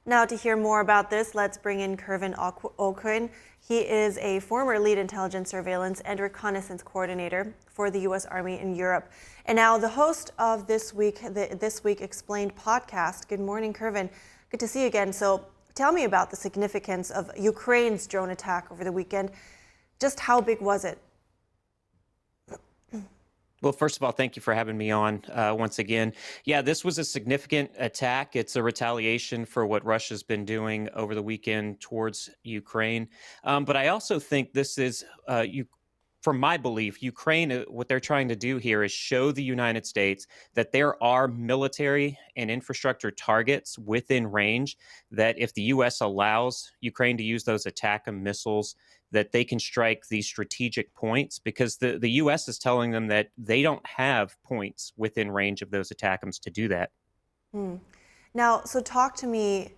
Now, to hear more about this, let's bring in Kervin Aucoin. He is a former lead intelligence, surveillance, and reconnaissance coordinator for the U.S. Army in Europe, and now the host of This Week Explained podcast. Good morning, Kervin. Good to see you again. So, tell me about the significance of Ukraine's drone attack over the weekend. Just how big was it? Well, first of all, thank you for having me on once again. Yeah, this was a significant attack. It's a retaliation for what Russia's been doing over the weekend towards Ukraine. But I also think this is, from my belief, Ukraine, what they're trying to do here is show the United States that there are military and infrastructure targets within range, that if the U.S. allows Ukraine to use those ATACMS missiles, that they can strike these strategic points, because the U.S. is telling them that they don't have points within range of those ATACMS to do that. Now, so talk to me,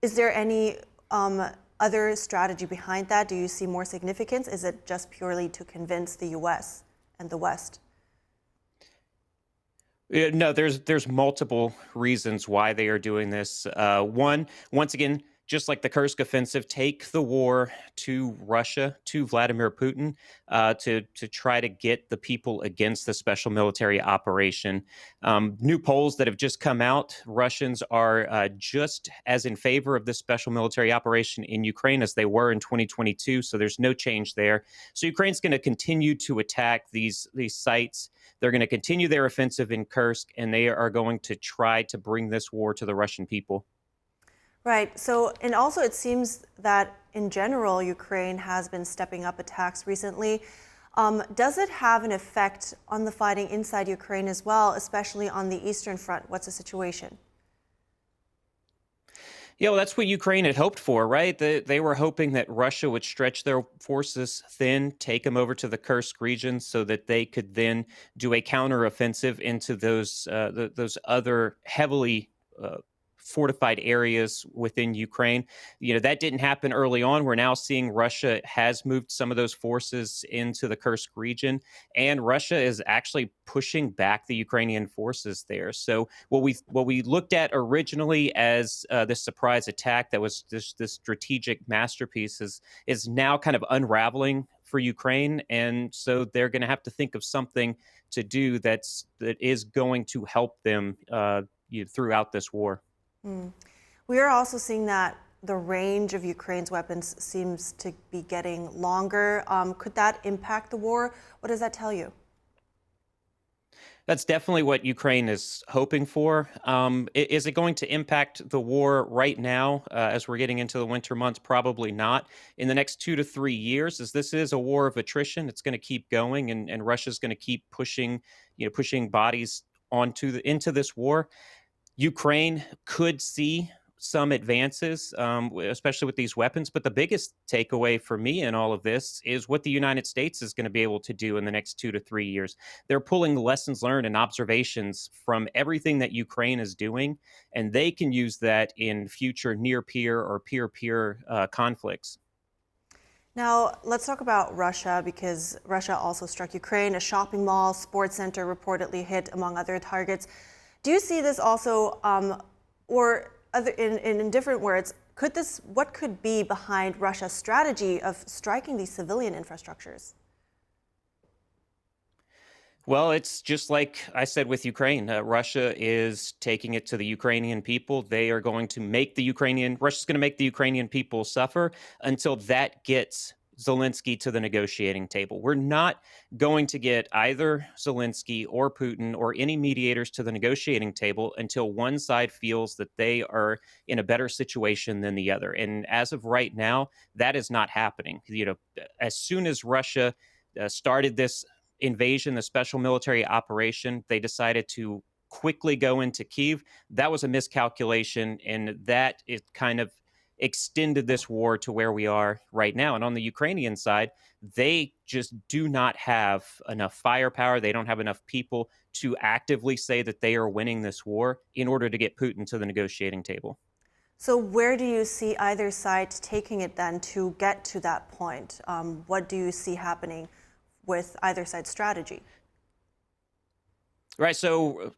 is there any other strategy behind that? Do you see more significance? Is it just purely to convince the U.S. and the West? No, there's multiple reasons why they are doing this. One, once again, just like the Kursk offensive, take the war to Russia, to Vladimir Putin, to try to get the people against the special military operation. New polls that have just come out, Russians are just as in favor of this special military operation in Ukraine as they were in 2022, so there's no change there. So Ukraine's going to continue to attack these sites. They're going to continue their offensive in Kursk, and they are going to try to bring this war to the Russian people. Right. So, and also it seems that in general, Ukraine has been stepping up attacks recently. Does it have an effect on the fighting inside Ukraine as well, especially on the Eastern Front? What's the situation? Yeah, well, that's what Ukraine had hoped for, right? They were hoping that Russia would stretch their forces thin, take them over to the Kursk region so that they could then do a counteroffensive into those other heavily fortified areas within Ukraine. That didn't happen early on. We're now seeing Russia has moved some of those forces into the Kursk region, and Russia is actually pushing back the Ukrainian forces there. So what we looked at originally as this surprise attack that was this strategic masterpiece is now kind of unraveling for Ukraine, and so they're going to have to think of something to do that is going to help them throughout this war. We are also seeing that the range of Ukraine's weapons seems to be getting longer. Could that impact the war? What does that tell you? That's definitely what Ukraine is hoping for. Is it going to impact the war right now as we're getting into the winter months? Probably not. In the next 2 to 3 years, as this is a war of attrition, it's going to keep going, and Russia's going to keep pushing bodies into this war. Ukraine could see some advances, especially with these weapons. But the biggest takeaway for me in all of this is what the United States is going to be able to do in the next 2 to 3 years. They're pulling lessons learned and observations from everything that Ukraine is doing, and they can use that in future near-peer or peer-peer conflicts. Now, let's talk about Russia, because Russia also struck Ukraine. A shopping mall, sports center reportedly hit, among other targets. Do you see this also, or in different words, what could be behind Russia's strategy of striking these civilian infrastructures? Well, it's just like I said with Ukraine. Russia is taking it to the Ukrainian people. They are going to make Russia's going to make the Ukrainian people suffer until that gets Zelensky to the negotiating table. We're not going to get either Zelensky or Putin or any mediators to the negotiating table until one side feels that they are in a better situation than the other. And as of right now, that is not happening. As soon as Russia started this invasion, the special military operation, they decided to quickly go into Kyiv. That was a miscalculation, and that is kind of extended this war to where we are right now. And on the Ukrainian side, they just do not have enough firepower. They don't have enough people to actively say that they are winning this war in order to get Putin to the negotiating table. So where do you see either side taking it then to get to that point? What do you see happening with either side's strategy? Right. So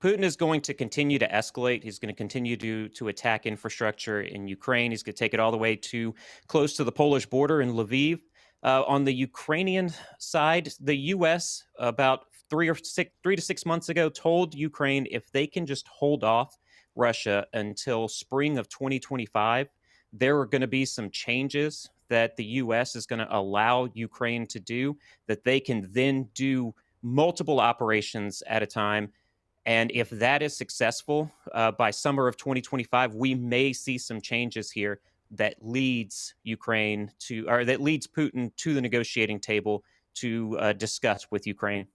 Putin is going to continue to escalate. He's going to continue to attack infrastructure in Ukraine. He's going to take it all the way to close to the Polish border in Lviv. On the Ukrainian side, the U.S. about 3 to 6 months ago told Ukraine if they can just hold off Russia until spring of 2025, there are going to be some changes that the U.S. is going to allow Ukraine to do, that they can then do multiple operations at a time. And if that is successful by summer of 2025, we may see some changes here that leads that leads Putin to the negotiating table to discuss with Ukraine.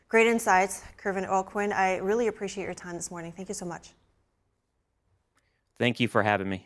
Great insights, Kervin Aucoin. I really appreciate your time this morning. Thank you so much. Thank you for having me.